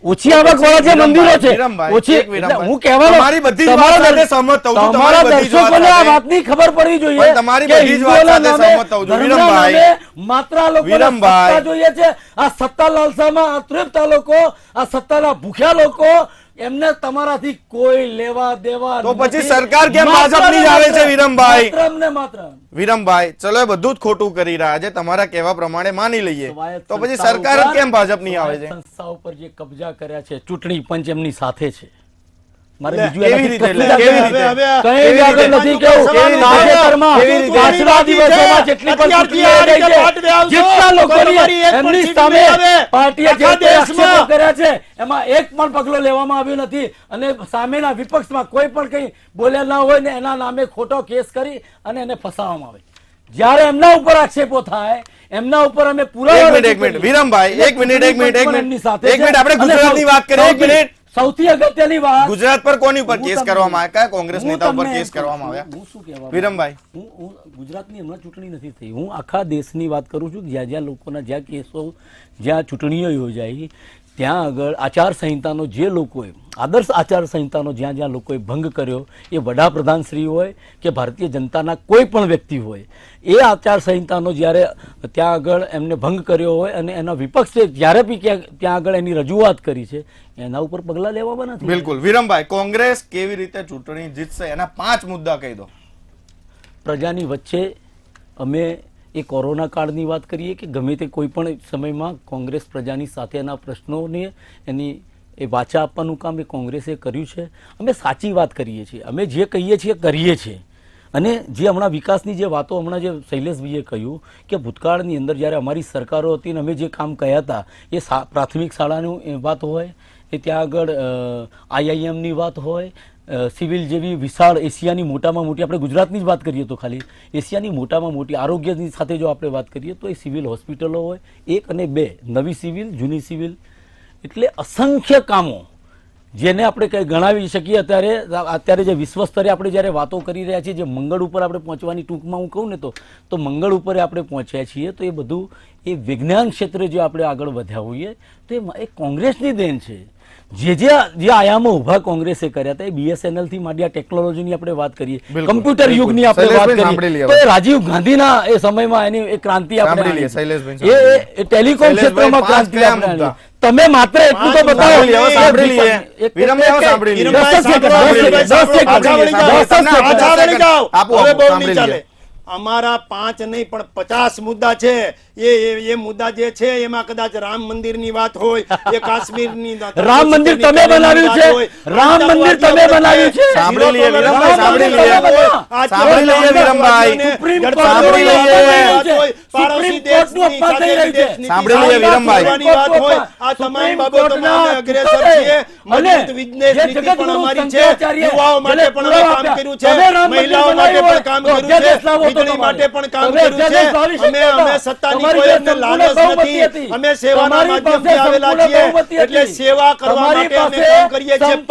S3: ઓછી આવક વાળા જે મંદિરો છે,
S1: વિરમભાઈ,
S3: ઓછી
S1: એક વિરમભાઈ.
S3: એટલે હું કહેવાનો
S1: તમારી બધી જ વાત સાથે સહમત થઉં છું.
S3: તમારા
S1: તમારી બધી જ વાત
S3: દર્શકોને આ
S1: સાથે.
S3: વાતની ખબર પડવી જોઈએ
S1: પણ તમારી
S3: કે
S1: બધી જ વાત
S3: હિન્દુઓના
S1: સાથે
S3: નામે,
S1: સહમત થઉં છું.
S3: ધર્મના
S1: વિરમભાઈ.
S3: નામે માત્ર આ લોકોને
S1: વિરમભાઈ.
S3: સત્તા જોઈએ છે. આ સત્તા લાલસામાં આ તૃપ્ત લોકો, આ સત્તાના ભૂખ્યા લોકો, એમને તમારાથી કોઈ લેવા દેવા
S1: તો પછી
S3: નથી.
S1: સરકાર કેમ
S3: માત્ર
S1: ભાજપની જ આવે છે,
S3: માત્ર,
S1: વિરમભાઈ?
S3: માત્ર ને માત્ર
S1: વિરમભાઈ, ચલો એ બધું જ ખોટું કરી રહ્યા છે, તમારા કહેવા પ્રમાણે માની લઈએ.
S3: સ્વાયત્ત
S1: તો પછી
S3: સંસ્થાઓ
S1: સરકાર જ
S3: ઉપર-
S1: કેમ ભાજપની આવે છે?
S3: સ્વાયત્ત સંસ્થાઓ પર જે કબજા કર્યા છે, ચૂંટણી પંચ એમની સાથે છે. મારે
S2: લે,
S3: બીજું
S1: કેવી
S3: એનાથી
S1: રીતે?
S3: કશું
S1: લે,
S3: જ
S1: કેવી
S3: આગળ
S1: રીતે?
S3: કંઈ જ આગળ નથી કેવું.
S2: કેવી રીતે?
S3: તાજેતરમાં
S1: કેવી રીતે?
S3: પાછલા દિવસોમાં જેટલી પણ
S2: અત્યારથી
S3: ચૂંટણીઓ
S2: આ રીતે
S3: થઈ છે,
S2: પાઠવે આવશો,
S3: જેટલા
S2: તો
S3: લોકોની
S2: તમારી એક પણ
S3: એમની
S2: સીટ
S3: સામે
S2: નહીં આવે.
S3: પાર્ટીએ જે
S2: આખા
S3: કોઈ આક્ષેપો
S2: દેશમાં.
S3: કર્યા છે એમાં એક પણ પગલો લેવામાં આવ્યો નથી. અને સામેના વિપક્ષમાં કોઈ પણ કંઈ બોલ્યા ના હોય ને એના નામે ખોટો કેસ કરી અને એને ફસાવવામાં આવે. જ્યારે એમના ઉપર આક્ષેપો થાય, એમના ઉપર અમે પુરાવા
S1: એક મિનિટ,
S3: રજૂ
S1: એક મિનિટ.
S3: કરીએ.
S1: વિરમભાઈ, એક મિનિટ, એક મિનિટ, એક
S3: પણ
S1: મિનિટ.
S3: એમની સાથે
S1: એક મિનિટ,
S3: છે.
S1: આપણે
S3: અને
S1: ગુજરાતની વાત કરીએ. એક
S3: સૌથી-
S1: મિનિટ.
S3: સૌથી અગત્યની વાત,
S1: ગુજરાત પર કોની ઉપર
S3: હું
S1: કેસ
S3: તમને-
S1: કરવામાં આવ્યા? કયા કોંગ્રેસ
S3: હું
S1: નેતા ઉપર
S3: તમને
S1: કેસ
S3: એમ કહું
S1: કરવામાં
S3: છું,
S1: આવ્યા?
S3: હું શું કહેવા
S1: વિરમભાઈ.
S3: હું ગુજરાતની હમણાં ચૂંટણી નથી થઈ, હું આખા દેશની વાત કરું છું. જ્યાં જ્યાં લોકોના જ્યાં કેસો, જ્યાં ચૂંટણીઓ યોજાઈ, ત્યાં આગળ આચાર સંહિતાનો જે લોકોએ, આદર્શ આચાર સંહિતાનો જ્યાં જ્યાં લોકોએ ભંગ કર્યો, એ વડાપ્રધાન શ્રી હોય કે ભારતીય જનતાના કોઈ પણ વ્યક્તિ હોય, એ આચાર સંહિતાનો જ્યારે ત્યાં આગળ એમને ભંગ કર્યો હોય અને એના વિપક્ષે જ્યારે બી ત્યાં આગળ એની રજૂઆત કરી છે, એના ઉપર પગલાં લેવામાં નથી.
S1: બિલકુલ. વિરમભાઈ, કોંગ્રેસ કેવી રીતે ચૂંટણી જીતશે એના 5 મુદ્દા કહી દો.
S3: પ્રજાની વચ્ચે અમે એ કોરોના કાળની વાત કરીએ કે ગમે તે કોઈ પણ સમયમાં કોંગ્રેસ પ્રજાની સાથેના પ્રશ્નોને એની એ વાચા આપવાનું કામ એ કોંગ્રેસે કર્યું છે. અમે સાચી વાત કરીએ છીએ, અમે જે કહીએ છીએ કરીએ છીએ. અને જે હમણાં વિકાસની જે વાતો હમણાં જે શૈલેષભાઈએ કહ્યું કે ભૂતકાળની અંદર જ્યારે અમારી સરકારો હતી ને અમે જે કામ કર્યા હતા, એ પ્રાથમિક શાળાની વાત હોય, એ ત્યાં આગળ આઈઆઈએમની વાત હોય, સિવિલ જેવી વિશાળ એશિયાની મોટામાં મોટી, આપણે ગુજરાતની જ વાત કરીએ તો ખાલી એશિયાની મોટામાં મોટી આરોગ્યની સાથે જો આપણે વાત કરીએ તો એ સિવિલ હોસ્પિટલો હોય, 1 અને 2 નવી સિવિલ, જૂની સિવિલ, એટલે અસંખ્ય કામો જેને આપણે કંઈ ગણાવી શકીએ. અત્યારે જે વિશ્વ સ્તરે આપણે જ્યારે વાતો કરી રહ્યા છીએ, જે મંગળ ઉપર આપણે પહોંચવાની ટૂંકમાં હું કહું ને તો મંગળ ઉપર આપણે પહોંચ્યા છીએ, તો એ બધું એ વિજ્ઞાન ક્ષેત્રે જો આપણે આગળ વધ્યા હોઈએ તો એ કોંગ્રેસની દેન છે. જે આયામો ઉભા કોંગ્રેસે કર્યા હતા એ BSNL થી માંડી આ ટેકનોલોજીની આપણે વાત કરીએ,
S1: બિલકુલ,
S3: કમ્પ્યુટર યુગની આપણે વાત
S1: શૈલેષભાઈ સાંભળી
S3: કરીએ
S1: લઈએ
S3: તો એ રાજીવ ગાંધીના એ સમયમાં એની એક ક્રાંતિ આપણે
S1: સાંભળી લઈએ,
S3: આણી.
S1: શૈલેષભાઈ
S3: એ ટેલિકોમ ક્ષેત્રમાં
S1: પાંચ
S3: ક્રાંતિ
S1: કયા
S3: આપણે
S1: મુદ્દા?
S3: આણી. તમે માત્ર એટલું તો બતાવો.
S1: સાંભળી લઈએ, હવે સાંભળી લઈએ. વિરમભાઈ, હવે સાંભળી લઈએ.
S2: વિરમભાઈ,
S3: 10 સેકન્ડ,
S2: સાંભળો,
S3: 10 સેકન્ડ, 10 સેકન્ડ.
S2: પાછા વળી જાઓ.
S3: 10 સેકન્ડ.
S2: પાછા વળી જાઓ.
S1: આપો,
S2: હવે
S1: આપો,
S2: બહુ
S1: સાંભળી
S2: નહીં ચાલે.
S1: લઈએ.
S2: અમારા 5 નહીં પણ 50 મુદ્દા છે. એ મુદ્દા જે છે એમાં કદાચ રામ મંદિરની વાત હોય, એ કાશ્મીરની
S3: રામ મંદિર તમે બનાવ્યું છે. રામ મંદિર તમે બનાવ્યું છે.
S1: સાંભળી લઈએ, વિરમભાઈ, સાંભળી લઈએ. સાંભળી લઈએ, વિરમભાઈ.
S3: સુપ્રીમ કોર્ટ
S1: સાંભળી
S3: નું
S1: લઈએ.
S3: અપમાન થઈ રહ્યું છે. સુપ્રીમ કોર્ટનું અપમાન થઈ રહ્યું છે.
S1: સાંભળી લઈએ, વિરમભાઈ.
S2: આ તમામ બાબતોમાં અમે અગ્રેસર છીએ. મજબૂત બિઝનેસ નીતિ પણ અમારી છે. યુવાઓ માટે પણ અમે કામ કર્યું છે. મહિલાઓ માટે પણ કામ કર્યું છે. વીજળી માટે પણ કામ કર્યું છે. અમે સત્તાની કોઈ અમને લાલચ નથી. અમે સેવાના માધ્યમથી આવેલા છીએ. એટલે સેવા કરવા માટે અમે કામ કરીએ છીએ. પણ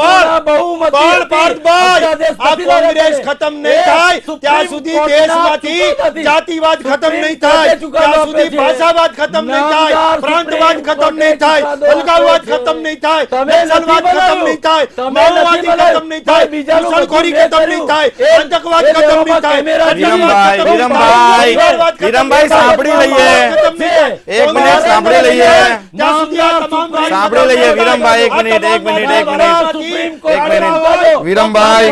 S2: પાર્થભાઈ, આ કોંગ્રેસ ખતમ નહીં થાય ત્યાં સુધી દેશમાંથી જાતિવાદ ખતમ નહીં થાય, ત્યાં સુધી ભાષાવાદ ખતમ નહીં થાય, પ્રાંતવાદ ખતમ નહીં થાય, અલગાવવાદ ખતમ નહીં થાય, નક્સલવાદ ખતમ નહીં થાય, માઓવાદી ખતમ નહીં થાય, ઘૂસણખોરી ખતમ નહીં થાય, આતંકવાદ ખતમ નહીં થાય.
S1: વિરમભાઈ, વિરમભાઈ, સાંભળી લઈએ. એક મિનિટ સાંભળી લઈએ. સાંભળી લઈએ, વિરમભાઈ, એક મિનિટ. વિરમભાઈ,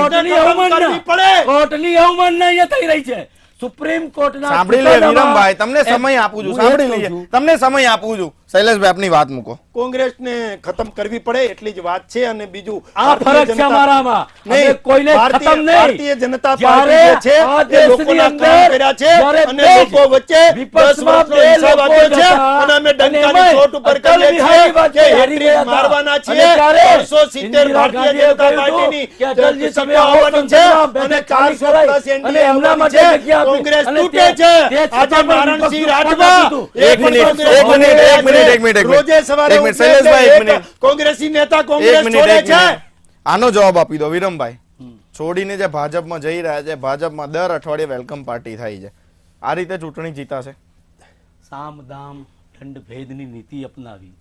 S3: કોર્ટની અવમાનના અહીંયા થઈ રહી છે. સુપ્રીમ કોર્ટના
S1: સાંભળી લઈએ, વિરમભાઈ. તમને સમય આપું છું, સાંભળી લઈએ. તમને સમય આપું છું. શૈલેષભાઈ, આપની વાત મૂકો.
S2: કોંગ્રેસને ખતમ કરવી પડે એટલી જ વાત છે. અને બીજું
S3: આ ફરક છે અમારામાં. અમે
S2: નહીં,
S3: કોઈને ખતમ નહીં.
S2: ભારતીય જનતા
S3: જ્યારે
S2: પાર્ટી જે
S3: આ
S2: છે એ
S3: દેશની
S2: લોકોના
S3: અંદર
S2: કામ કર્યા છે
S3: જ્યારે
S2: અને
S3: બે
S2: લોકો વચ્ચે 10
S3: વિપક્ષમાં
S2: વર્ષનો
S3: બે
S2: હિસાબ
S3: લોકો
S2: આપ્યો છે.
S3: હતા.
S2: અને અમે ડંકાની
S3: અને
S2: ચોટ ઉપર
S3: અટલ
S2: કરીએ
S3: બિહારી
S2: છીએ કે
S3: વાજપેયી હારી
S2: હેટ્રિક
S3: ગયા હતા.
S2: મારવાના
S3: અને
S2: છીએ.
S3: ત્યારે
S2: 370
S3: ઇન્દિરા
S2: ભારતીય
S3: ગાંધીએ
S2: જનતા
S3: કહ્યું
S2: પાર્ટીની
S3: કે અટલજી તમે
S2: સીટો
S3: આવો
S2: આવવાની છે
S3: સંસદમાં
S2: અને
S3: બેઠક ચાલી
S2: 400
S3: કરાઈ.
S2: પ્લસ
S3: અને
S2: NDA
S3: એમના માટે
S2: આવવાની છે.
S3: જગ્યા આપી.
S2: કોંગ્રેસ
S3: અને
S2: તૂટે
S3: તે-
S2: છે.
S3: તે
S2: આજે
S3: છતાં પણ
S2: નારાયણસિંહ
S3: વિપક્ષ
S2: રાઠવા
S3: હતું.
S1: એક મિનિટ, એક મિનિટ, એક મિનિટ, એક મિનિટ, એક મિનિટ.
S2: રોજે સવારે
S1: એક મિનિટ,
S2: ઉઠે
S1: શૈલેષભાઈ,
S2: છે,
S1: એક મિનિટ.
S2: કોંગ્રેસી નેતા
S1: એક
S2: કોંગ્રેસ
S1: મિનિટ,
S2: છોડે
S1: એક
S2: છે.
S1: મિનિટ. આનો જવાબ આપી દો, વિરમભાઈ. છોડીને જે ભાજપમાં જઈ રહ્યા છે, ભાજપમાં દર અઠવાડિયે વેલકમ પાર્ટી થાય છે. આ રીતે ચૂંટણી જીતાશે?
S3: સામ દામ દંડ ભેદની નીતિ અપનાવી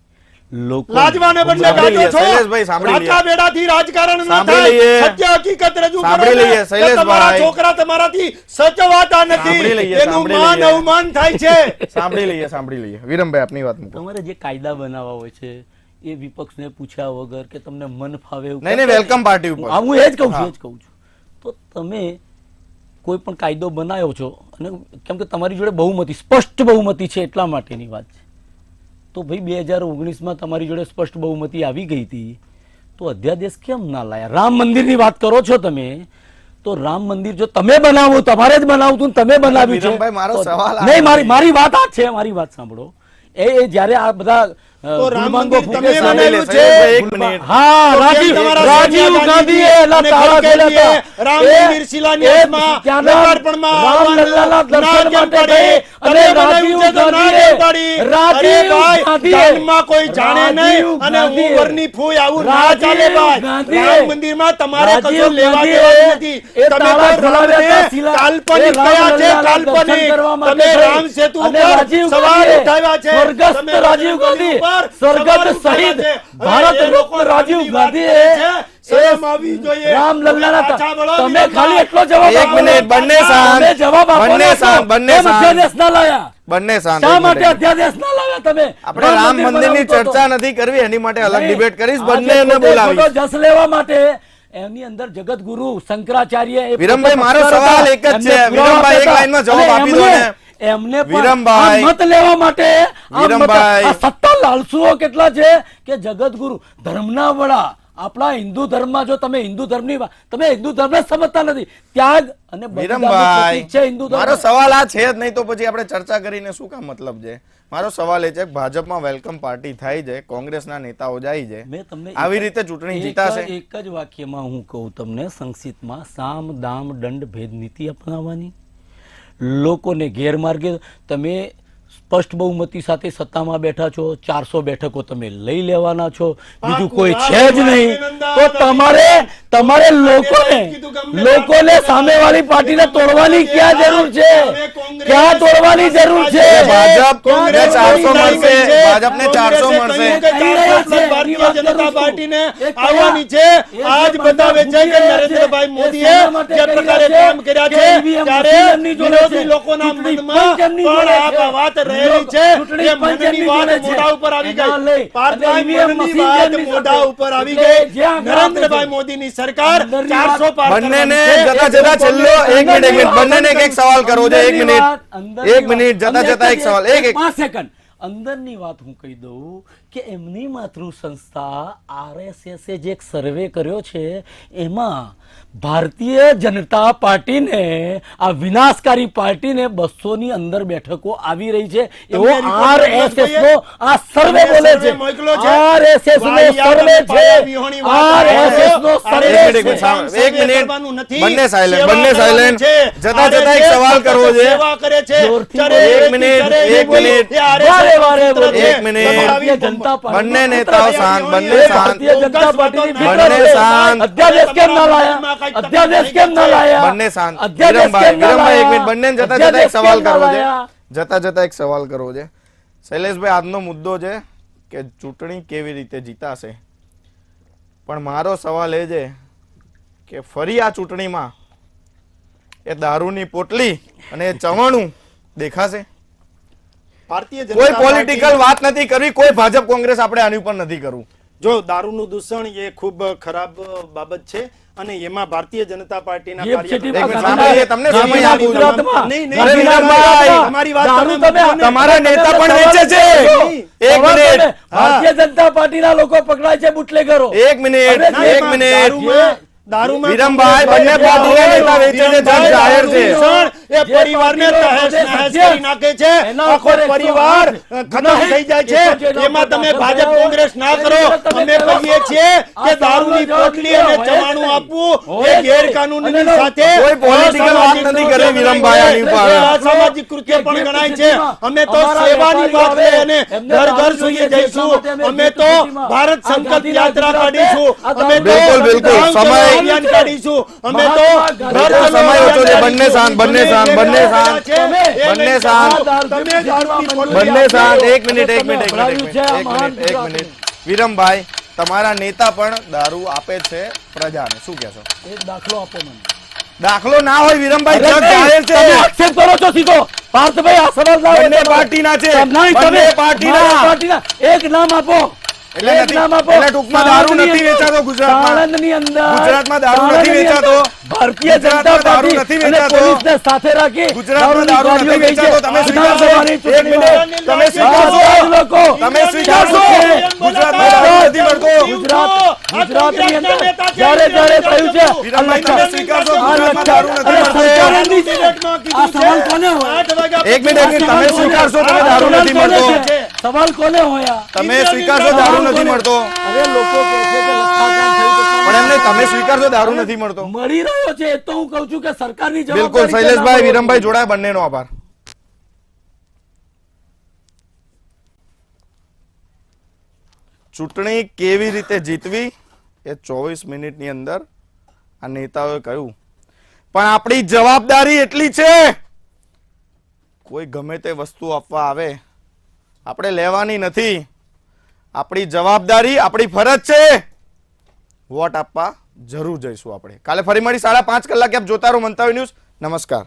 S3: લોકો
S2: લાજવાને બદલે
S1: સાંભળી
S2: ગાજો છો.
S1: લઈએ, શૈલેષભાઈ, સાંભળી લઈએ.
S2: રાતા બેડાથી રાજકારણ ન
S1: સાંભળી
S2: થાય.
S1: લઈએ.
S2: સત્ય હકીકત રજૂ કરો
S1: સાંભળી
S2: ને.
S1: લઈએ,
S2: કે
S1: શૈલેષભાઈ.
S2: તમારા છોકરા તમારાથી સચવાતા
S1: સાંભળી
S2: નથી.
S1: લઈએ,
S2: એનું
S1: સાંભળી
S2: માન
S1: લઈએ.
S2: અવમાન થાય છે.
S1: સાંભળી લઈએ, સાંભળી લઈએ. વિરમભાઈ, આપની વાત મૂકો.
S3: તમારે જે કાયદા બનાવવા હોય છે એ વિપક્ષને પૂછ્યા વગર કે તમને મન ફાવે એવું
S1: નહીં, નહીં, વેલકમ પાર્ટી ઉપર.
S3: હા, હું એ જ કહું છું, એ જ કહું છું. તો તમે કોઈ પણ કાયદો બનાવ્યો છો અને કેમ કે તમારી જોડે બહુમતી, સ્પષ્ટ બહુમતી છે એટલા માટેની વાત છે. તો ભાઈ 2019માં તમારી જોડે સ્પષ્ટ બહુમતી આવી ગઈ હતી તો અધ્યાદેશ કેમ ના લાયા? રામ મંદિરની વાત કરો છો તમે, તો રામ મંદિર જો તમે બનાવો, તમારે જ બનાવતું ને તમે બનાવ્યું છે.
S1: વિરમભાઈ, મારો
S3: તો-
S1: સવાલ આ
S3: નહીં,
S1: નથી.
S3: મારી વાત આ જ છે, મારી વાત સાંભળો. એ જ્યારે આ બધા
S2: તો રામ
S3: ગુલમાંગો
S2: મંદિર
S3: ફૂંકે
S2: તમે
S3: સામે
S2: બનાવ્યું છે.
S1: શૈલેષભાઈ, એક મિનિટ.
S3: હા,
S2: તો
S3: રાજીવ
S2: કેમ તમારા
S3: રાજીવ
S2: સોનિયા
S3: ગાંધીએ
S2: ગાંધીજી
S3: એના
S2: અને
S3: તાળા
S2: ગડકરીએ
S3: ખેલ્યા હતા.
S2: રામ
S3: એ-
S2: મંદિર શિલાન્યાસમાં
S3: એ ત્યાંના
S2: લોકાર્પણમાં
S3: રામલલ્લાના
S2: આવવાનું
S3: દર્શન
S2: ના કેમ
S3: માટે
S2: પડી?
S3: અને
S2: તમે બનાવ્યું છે તો ના કેમ પડી?
S3: રાજીવ
S2: અરે ભાઈ,
S3: ગાંધીએ-
S2: ધર્મમાં કોઈ જાણે
S3: રાજીવ
S2: નહીં અને
S3: ગાંધીએ-
S2: હું વરની ફૂઈ આવું ના
S3: રાજીવ
S2: ચાલે ભાઈ.
S3: ગાંધીએ-
S2: રામ મંદિરમાં તમારે
S3: રાજીવ
S2: કશું લેવા
S3: ગાંધીએ
S2: દેવા નથી.
S3: એ
S2: તમે
S3: તાળા
S2: તો
S3: ખોલાવ્યા હતા
S2: રામને
S3: શિલા-
S2: કાલ્પનિક
S3: એ
S2: કયા છે?
S3: રામલલ્લાના દર્શન
S2: કાલ્પનિક.
S3: કરવા માટે
S2: તમે
S3: થઈ.
S2: રામ સેતુ
S3: અને
S2: ઉપર
S3: રાજીવ
S2: સવાલ
S3: ગાંધીએ
S2: ઉઠાવ્યા છે.
S3: સ્વર્ગસ્થ
S2: તમે
S3: રાજીવ ગાંધી,
S2: ઉપર
S3: સ્વર્ગસ્થ
S2: સવાલ ઉઠાવ્યા
S3: શહીદ
S2: છે.
S3: ભારત
S2: હવે એ લોકો
S3: રત્ન રાજીવ
S2: રામની વાત
S3: ગાંધીએ
S2: કરે છે. શરમ આવવી જોઈએ.
S3: રામલલ્લાના
S2: હવે પાછા વળો,
S3: તમે
S2: વિરમભાઈ.
S3: ખાલી એટલો જવાબ
S1: એક
S3: આપો.
S1: મિનિટ, બંને શાંત.
S3: તમે જવાબ આપો
S1: બંને
S3: ને
S1: શાંત,
S3: તો.
S1: બંને
S3: કેમ
S1: શાંત.
S3: અધ્યાદેશ ના લાયા?
S1: બંને શાંત.
S3: શા
S1: એક
S3: માટે
S1: મિનિટ.
S3: અધ્યાદેશ ના લાવ્યા તમે?
S1: આપણે રામ મંદિરની
S3: બનાવતો હતો.
S1: ચર્ચા નથી કરવી, એની માટે અલગ
S3: નહીં.
S1: ડિબેટ કરીશ.
S3: આજે
S1: બંનેને
S3: ખોટે
S1: બોલાવીશ.
S3: ખોટો જશ લેવા માટે એમની અંદર જગતગુરુ શંકરાચાર્ય એ
S1: વિરમભાઈ, મારો
S3: પોતે
S1: સવાલ એક જ
S3: એમને
S1: છે.
S3: પુરાવા
S1: વિરમભાઈ, એક
S3: આપતા.
S1: લાઈનમાં જવાબ
S3: અને
S1: આપી દો
S3: એમને-
S1: ને.
S3: એમને પણ
S1: વિરમભાઈ.
S3: આ મત લેવા માટે આ મત-
S1: વિરમભાઈ.
S3: આ સત્તા લાલસુઓ કેટલા છે કે જગતગુરુ ધર્મના વડા આપણા હિન્દુ ધર્મમાં જો તમે હિન્દુ ધર્મની તમે હિન્દુ ધર્મને સમજતા નથી. ત્યાગ અને બલિદાનનું
S1: વિરમભાઈ,
S3: પ્રતીક છે હિન્દુ ધર્મ.
S1: મારો સવાલ આ છે જ નહીં તો પછી આપણે ચર્ચા કરીને શું કામ મતલબ છે? મારો સવાલ એ છે કે ભાજપમાં વેલકમ પાર્ટી થાય છે, કોંગ્રેસના નેતાઓ જાય છે,
S3: મેં તમને
S1: આવી રીતે ચૂંટણી જીતાશે?
S3: એક જ વાક્યમાં હું કહું તમને સંક્ષિપ્તમાં, સામ દામ દંડ ભેદ નીતિ અપનાવવાની, લોકોને ગેરમાર્ગે તમે સ્પષ્ટ બહુમતી સાથે સત્તામાં બેઠા છો, 400 બેઠકો તમે લઈ લેવાના છો, બીજું કોઈ છે જ નહીં, તો તમારે લોકોને સામેવાળી પાર્ટીને તોડવાની ક્યાં જરૂર છે? ક્યાં તોડવાની જરૂર છે?
S1: ભાજપને 400 મળશે, ભાજપને 400 મળશે.
S2: ભારતીય જનતા પાર્ટીને આવવાની છે. આજ બતાવે છે કે નરેન્દ્રભાઈ મોદીએ જે પ્રકારે કામ કર્યા છે, ત્યારે વિરોધી લોકોના મનમાં પણ આ વાત રહેલી છે. એ મનની વાત મોઢા ઉપર આવી ગઈ. પાર્થભાઈ મનની વાત મોઢા ઉપર આવી ગઈ. નરેન્દ્રભાઈ મોદીની સરકાર 400 પાર
S1: બંનેને જતા જતા છેલ્લો એક મિનિટ બંનેને એક સવાલ કરવો છે. એક મિનિટ જતા એક સવાલ, એક
S3: 5 સેકન્ડ અંદરની વાત હું કહી દઉં કે એમની માતૃ સંસ્થા RSS જે એક સર્વે કર્યો છે, એમાં ભારતીય જનતા પાર્ટીને, આ વિનાશકારી પાર્ટીને 200 ની અંદર બેઠકો આવી રહી છે એવો RSS નો આ સર્વે બોલે છે. RSS નો સર્વે છે. RSS નો સર્વે છે.
S1: એક મિનિટ બંને સાયલેન્ટ. જતા એક સવાલ કરવો છે. એક મિનિટ
S3: ભારતીય જનતા પાર્ટી
S1: બંને નેતાઓ શાંત, બંને શાંત,
S3: જનતા પાર્ટીની
S1: બંને શાંત.
S3: અધ્યાદેશ કેમ ના લાયા? અધ્યાદેશ કેમ ના લાયા?
S1: બંને શાંત.
S3: અધ્યાદેશ કેમ ના
S1: વિરમભાઈ એક
S3: લાયા?
S1: મિનિટ બંને જતા એક સવાલ કરવો છે. જતા એક સવાલ કરવો છે. શૈલેષભાઈ, આજનો મુદ્દો છે કે ચૂંટણી કેવી રીતે જીતાશે, પણ મારો સવાલ એ છે કે ફરી આ ચૂંટણીમાં એ દારૂની પોટલી અને એ ચવાણું દેખાશે? કોઈ પોલિટિકલ વાત નથી કરવી, કોઈ ભાજપ કોંગ્રેસ આપણે આની ઉપર નથી કરવું.
S2: જો દારૂનું દૂષણ એ ખૂબ ખરાબ બાબત છે અને એમાં ભારતીય જનતા પાર્ટીના
S1: તમને સમય આપું છું.
S2: નહીં,
S1: અરે વિરમભાઈ,
S2: તમારી વાત
S1: તમારા નેતા પણ વેચે છે. એક મિનિટ,
S3: ભારતીય જનતા પાર્ટીના લોકો પકડાય છે બુટલેગરો.
S1: એક મિનિટ વિરમભાઈ, બંને પાર્ટીના નેતા વેચે છે, જગ જાહેર છે.
S2: એ પરિવારને તહેસ નહેસ કરી નાખે છે. આખો પરિવાર ખતમ થઈ જાય છે. એમાં તમે ભાજપ કોંગ્રેસ ના કરો. અમે કહીએ છીએ કે દારૂની પોટલી અને ચવાણું આપવું એ ગેરકાનૂની સાથે
S1: કોઈ પોલિટિકલ વાત નથી કરી વિરમભાઈ આની ઉપર.
S2: અસામાજિક કૃત્ય પણ ગણાય છે. અમે તો સેવાની વાત લઈ અને ઘર ઘર સુધી જઈશું. અમે તો ભારત સંકલ્પ યાત્રા કાઢીશું. અમે તો
S1: બિલકુલ સમય
S2: અભિયાન કાઢીશું. અમે તો
S1: સમય ઓછો છે. બંને શાંત, બંને શાંત. એક મિનિટ વિરમભાઈ, તમારા નેતા પણ દારૂ આપે છે પ્રજાને, શું કહેશો?
S3: એક દાખલો આપો મને.
S1: દાખલો ના હોય વિરમભાઈ, જગ જાહેર છે.
S3: તમે આક્ષેપ કરો છો સીધો. પાર્થભાઈ, આ સવાલ ના
S1: બંને પાર્ટીના છે. બંને પાર્ટીના.
S3: એક નામ આપો.
S1: એટલે ટૂંકમાં દારૂ નથી વેચાતો ગુજરાતમાં.
S3: આણંદની અંદર
S1: ગુજરાતમાં દારૂ નથી વેચાતો.
S3: ભારતીય જનતા પાર્ટી અને પોલીસને સાથે રાખી
S1: ગુજરાતમાં દારૂ નથી વેચાતો. તમે સ્વીકારશો? એક મિનિટ, તમે સ્વીકારશો? તમે સ્વીકારશો? ગુજરાતમાં દારૂ નથી મળતો.
S3: ગુજરાતની અંદર જ્યારે થયું છે,
S1: વિરમભાઈ, તમે સ્વીકારશો? ગુજરાતમાં દારૂ નથી મળતો.
S3: આ સવાલ કોને હોય?
S1: એક મિનિટ, તમે સ્વીકારશો? તમે દારૂ નથી મળતો.
S3: સવાલ કોને હોય?
S1: તમે સ્વીકારશો? દારૂ નથી મળતો.
S3: અરે લોકો કહે છે કે લખાણ થયું તો
S1: પણ એમને તમે સ્વીકારશો? દારૂ નથી મળતો.
S3: મળી રહ્યો છે, એ તો હું કહું છું કે સરકારની જવાબદારી
S1: બિલકુલ. શૈલેષભાઈ, વિરમભાઈ જોડાય, બંનેનો આભાર. ચૂંટણી કેવી રીતે જીતવી એ 24 મિનિટની અંદર આ નેતાઓએ કહ્યું, પણ આપણી જવાબદારી એટલી છે, કોઈ ગમે તે વસ્તુ આપવા આવે આપણે લેવાની નથી. આપણી જવાબદારી, આપણી ફરજ છે, વોટ આપવા જરૂર જઈશું આપણે. કાલે ફરી મળી 5:30 કલાકે. આપ જોતા રહો મંતવ્ય ન્યૂઝ. નમસ્કાર.